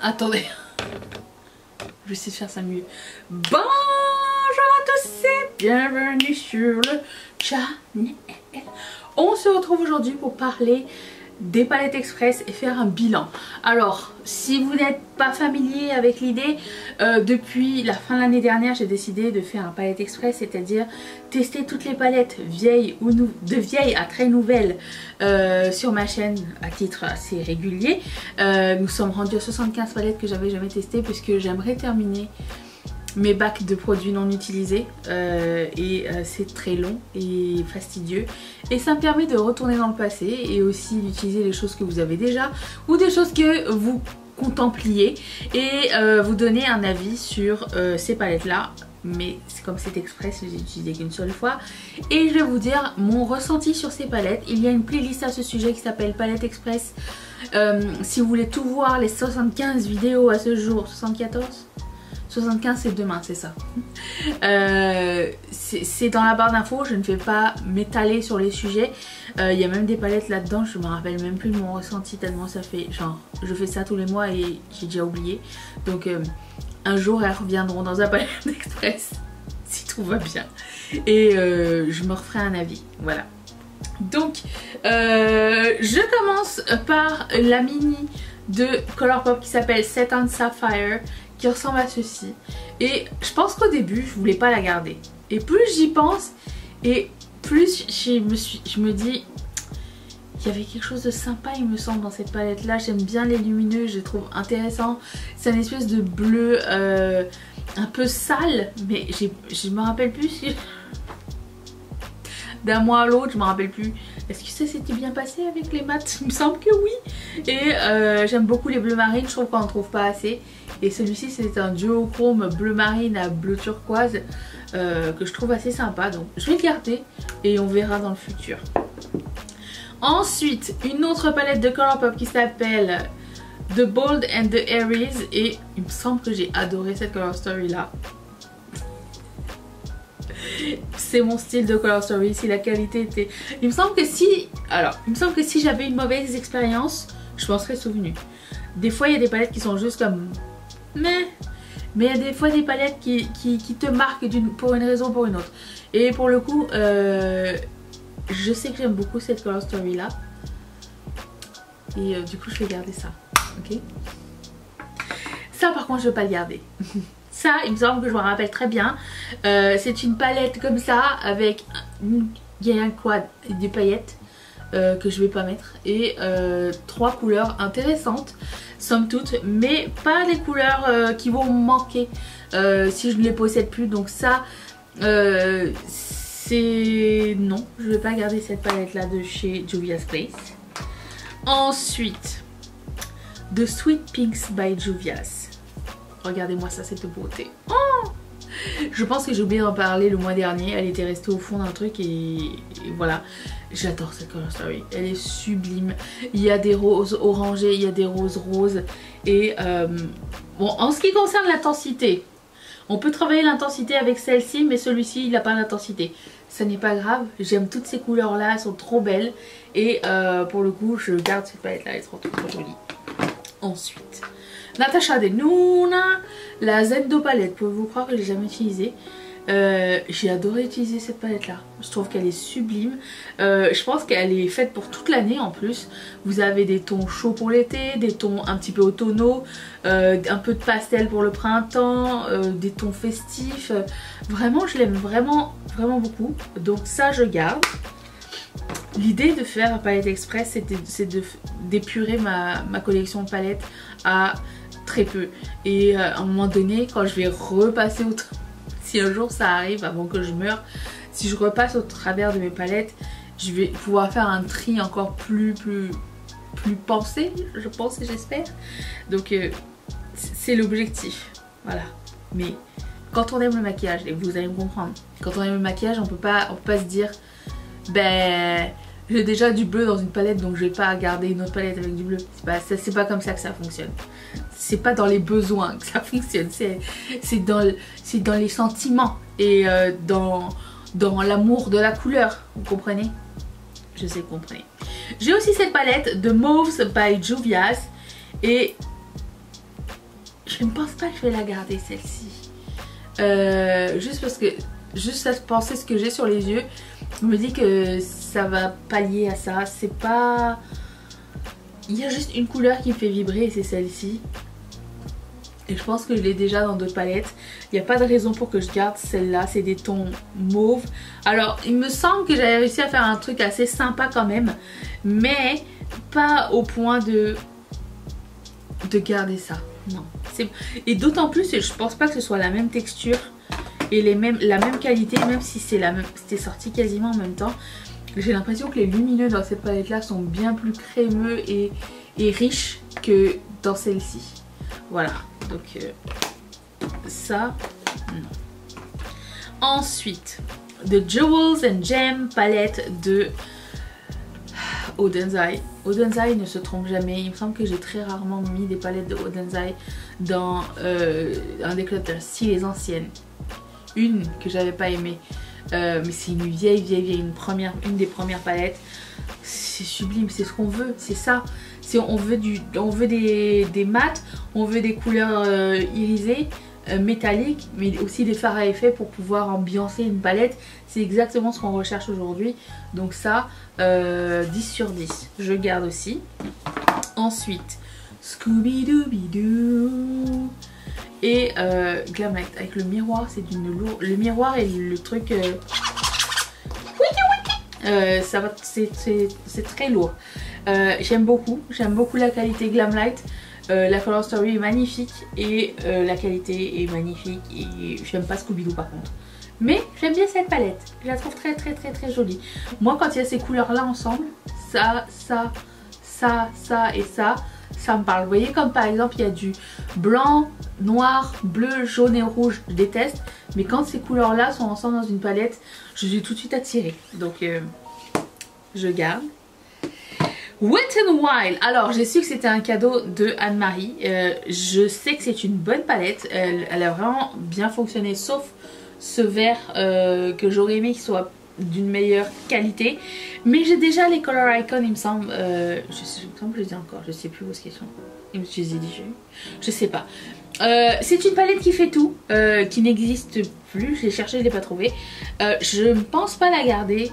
Attendez. Je vais essayer de faire ça mieux. Bonjour à tous et bienvenue sur le channel. On se retrouve aujourd'hui pour parler des palettes express et faire un bilan. Alors, si vous n'êtes pas familier avec l'idée, depuis la fin de l'année dernière, j'ai décidé de faire un palette express, c'est-à-dire tester toutes les palettes vieilles ou de vieilles à très nouvelles sur ma chaîne à titre assez régulier. Nous sommes rendus à 75 palettes que j'avais jamais testées puisque j'aimerais terminer mes bacs de produits non utilisés c'est très long et fastidieux et ça me permet de retourner dans le passé et aussi d'utiliser les choses que vous avez déjà ou des choses que vous contempliez et vous donner un avis sur ces palettes là. Mais comme c'est express, je les ai utilisées qu'une seule fois et je vais vous dire mon ressenti sur ces palettes. Il y a une playlist à ce sujet qui s'appelle Palette Express. Si vous voulez tout voir, les 75 vidéos à ce jour, 75 c'est demain, c'est ça. C'est dans la barre d'infos, je ne vais pas m'étaler sur les sujets. Il y a même des palettes là-dedans, je me rappelle même plus de mon ressenti tellement ça fait genre, je fais ça tous les mois et j'ai déjà oublié. Donc un jour elles reviendront dans un palette express si tout va bien. Et je me referai un avis, voilà. Donc je commence par la mini de Colourpop qui s'appelle Set on Sapphire, qui ressemble à ceci. Et je pense qu'au début je voulais pas la garder et plus j'y pense et plus je me dis il y avait quelque chose de sympa il me semble dans cette palette là. J'aime bien les lumineux, je les trouve intéressants. C'est une espèce de bleu un peu sale mais je me rappelle plus d'un mois à l'autre, je me rappelle plus. Est-ce que ça s'était bien passé avec les mats? Il me semble que oui. Et j'aime beaucoup les bleus marines, je trouve qu'on en trouve pas assez. Et celui-ci c'est un duochrome bleu marine à bleu turquoise que je trouve assez sympa. Donc je vais le garder et on verra dans le futur. Ensuite, une autre palette de Colourpop qui s'appelle The Bold and the Aries. Et il me semble que j'ai adoré cette Color Story là. C'est mon style de Color Story. Si la qualité était... Il me semble que si j'avais une mauvaise expérience, je m'en serais souvenu. Des fois il y a des palettes qui sont juste comme... Mais il y a des fois des palettes qui te marquent pour une raison ou pour une autre. Et pour le coup, je sais que j'aime beaucoup cette Color Story là. Et du coup je vais garder ça. Ok. Ça par contre je ne vais pas le garder. Ça, il me semble que je me rappelle très bien. C'est une palette comme ça avec il y a un quad, des paillettes que je vais pas mettre et trois couleurs intéressantes somme toute, mais pas les couleurs qui vont me manquer si je ne les possède plus. Donc ça, c'est non, je vais pas garder cette palette là de chez Juvia's Place. Ensuite, The Sweet Pinks by Juvia's. Regardez-moi ça, cette beauté. Oh, je pense que j'ai oublié d'en parler le mois dernier. Elle était restée au fond d'un truc et voilà. J'adore cette Color Story. Elle est sublime. Il y a des roses orangés, il y a des roses roses. Et bon, en ce qui concerne l'intensité, on peut travailler l'intensité avec celle-ci, mais celui-ci, il n'a pas d'intensité. Ça n'est pas grave. J'aime toutes ces couleurs-là. Elles sont trop belles. Et pour le coup, je garde cette palette-là. Elle est trop jolie. Ensuite... Natasha Denona, la Zendo palette, pouvez-vous croire que je l'ai jamais utilisée. J'ai adoré utiliser cette palette là, je trouve qu'elle est sublime. Je pense qu'elle est faite pour toute l'année en plus. Vous avez des tons chauds pour l'été, des tons un petit peu automnaux, un peu de pastel pour le printemps, des tons festifs. Vraiment je l'aime vraiment beaucoup, donc ça je garde. L'idée de faire un palette express c'est d'épurer ma collection de palettes à très peu. Et à un moment donné quand je vais repasser si un jour ça arrive avant que je meure, si je repasse au travers de mes palettes, je vais pouvoir faire un tri encore plus pensé, je pense et j'espère. Donc c'est l'objectif, voilà. Mais quand on aime le maquillage, et vous allez me comprendre, quand on aime le maquillage on peut pas se dire ben j'ai déjà du bleu dans une palette donc je vais pas garder une autre palette avec du bleu. C'est pas comme ça que ça fonctionne. C'est pas dans les besoins que ça fonctionne. C'est dans les sentiments et dans l'amour de la couleur. Vous comprenez? Je sais que vous comprenez. J'ai aussi cette palette de Mauves by Juvia's et je ne pense pas que je vais la garder celle-ci. Juste parce que, juste à penser ce que j'ai sur les yeux, je me dis que ça va pallier à ça. C'est pas... Il y a juste une couleur qui me fait vibrer et c'est celle-ci. Et je pense que je l'ai déjà dans d'autres palettes. Il n'y a pas de raison pour que je garde celle-là. C'est des tons mauves. Alors, il me semble que j'avais réussi à faire un truc assez sympa quand même. Mais pas au point de garder ça. Non. Et d'autant plus, je pense pas que ce soit la même texture et la même qualité, même si c'était sorti quasiment en même temps. J'ai l'impression que les lumineux dans cette palette-là sont bien plus crémeux et riches que dans celle-ci. Voilà. Donc ça, non. Ensuite, The Jewels and Gem palette de Odenzai. Odenzai ne se trompe jamais. Il me semble que j'ai très rarement mis des palettes de Odenzai dans un déclutter. Si, les anciennes. Une que j'avais pas aimée. Mais c'est une vieille, une des premières palettes. C'est sublime, c'est ce qu'on veut, c'est ça. On veut des mats, on veut des couleurs irisées, métalliques, mais aussi des fards à effet pour pouvoir ambiancer une palette. C'est exactement ce qu'on recherche aujourd'hui. Donc ça, 10 sur 10. Je garde aussi. Ensuite, Scooby-Dooby-Doo. Et Glamlight avec le miroir, c'est d'une lourde. Le miroir et le truc. Ça va, c'est très lourd. J'aime beaucoup la qualité Glamlight. La Color Story est magnifique et la qualité est magnifique. Et j'aime pas Scooby-Doo par contre. Mais j'aime bien cette palette. Je la trouve très jolie. Moi, quand il y a ces couleurs là ensemble, ça et ça me parle. Vous voyez, comme par exemple il y a du blanc, noir, bleu, jaune et rouge, je déteste. Mais quand ces couleurs là sont ensemble dans une palette, je suis tout de suite attirée. Donc je garde. Wet n Wild. Alors j'ai su que c'était un cadeau de Anne-Marie. Je sais que c'est une bonne palette. Elle a vraiment bien fonctionné, sauf ce vert que j'aurais aimé qu'il soit d'une meilleure qualité. Mais j'ai déjà les Color Icon, il me semble. Comme je le dis encore, je sais plus où est-ce qu'ils sont. Je les ai déjà eu. Je sais pas. C'est une palette qui fait tout, qui n'existe plus. Je l'ai cherché, je l'ai pas trouvé. Je ne pense pas la garder.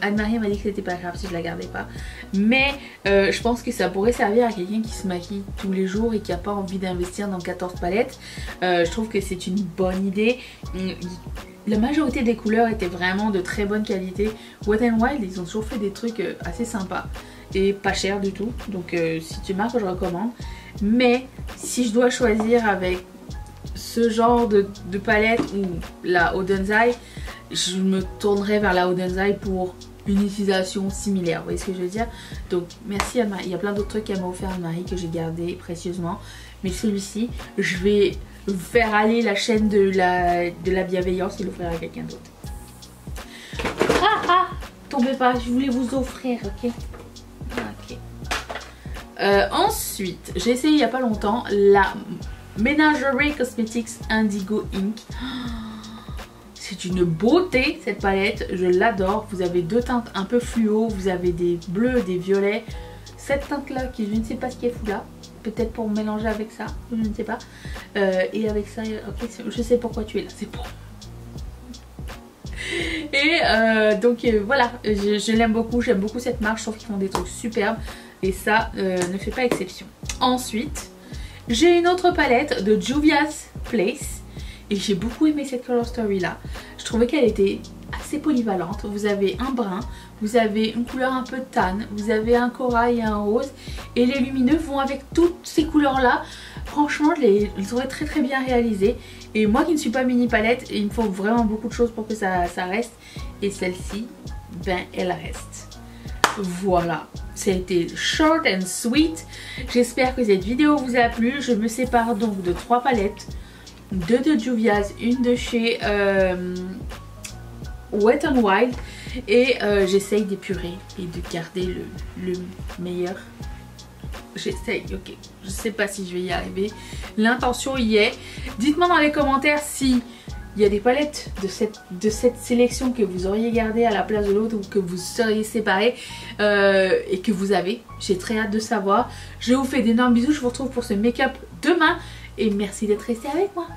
Anne-Marie m'a dit que c'était pas grave si je la gardais pas. Mais je pense que ça pourrait servir à quelqu'un qui se maquille tous les jours et qui n'a pas envie d'investir dans 14 palettes. Je trouve que c'est une bonne idée. La majorité des couleurs étaient vraiment de très bonne qualité. Wet n Wild, ils ont toujours fait des trucs assez sympas et pas cher du tout. Donc si tu marques, je recommande. Mais si je dois choisir avec ce genre de palette ou la Odenzai, je me tournerai vers la Odenzai pour une utilisation similaire. Vous voyez ce que je veux dire? Donc merci Anne-Marie. Il y a plein d'autres trucs qu'elle m'a offert Anne-Marie que j'ai gardé précieusement. Mais celui-ci, je vais faire aller la chaîne de la bienveillance et l'offrir à quelqu'un d'autre. Tombez pas, je voulais vous offrir, ok? Ok. Ensuite, j'ai essayé il n'y a pas longtemps la Menagerie Cosmetics Indigo Ink. C'est une beauté cette palette, je l'adore. Vous avez deux teintes un peu fluo, vous avez des bleus, des violets. Cette teinte là qui je ne sais pas ce qu'elle fout là. Peut-être pour mélanger avec ça, je ne sais pas. Et avec ça, ok, je sais pourquoi tu es là, c'est pour... Et donc voilà, je l'aime beaucoup, j'aime beaucoup cette marque, je trouve qu'ils font des trucs superbes. Et ça ne fait pas exception. Ensuite, j'ai une autre palette de Juvia's Place. Et j'ai beaucoup aimé cette Color Story là. Je trouvais qu'elle était assez polyvalente. Vous avez un brun, vous avez une couleur un peu tan, vous avez un corail et un rose. Et les lumineux vont avec toutes ces couleurs là. Franchement, je les trouvais très bien réalisés. Et moi qui ne suis pas mini palette, il me faut vraiment beaucoup de choses pour que ça reste. Et celle-ci, ben elle reste. Voilà, ça a été short and sweet. J'espère que cette vidéo vous a plu. Je me sépare donc de 3 palettes. 2 de Juvia's, une de chez Wet n Wild. Et j'essaye d'épurer et de garder le meilleur. J'essaye, ok. Je sais pas si je vais y arriver. L'intention y est. Dites-moi dans les commentaires si il y a des palettes de cette sélection que vous auriez gardé à la place de l'autre ou que vous seriez séparés et que vous avez. J'ai très hâte de savoir. Je vous fais d'énormes bisous. Je vous retrouve pour ce make-up demain et merci d'être resté avec moi.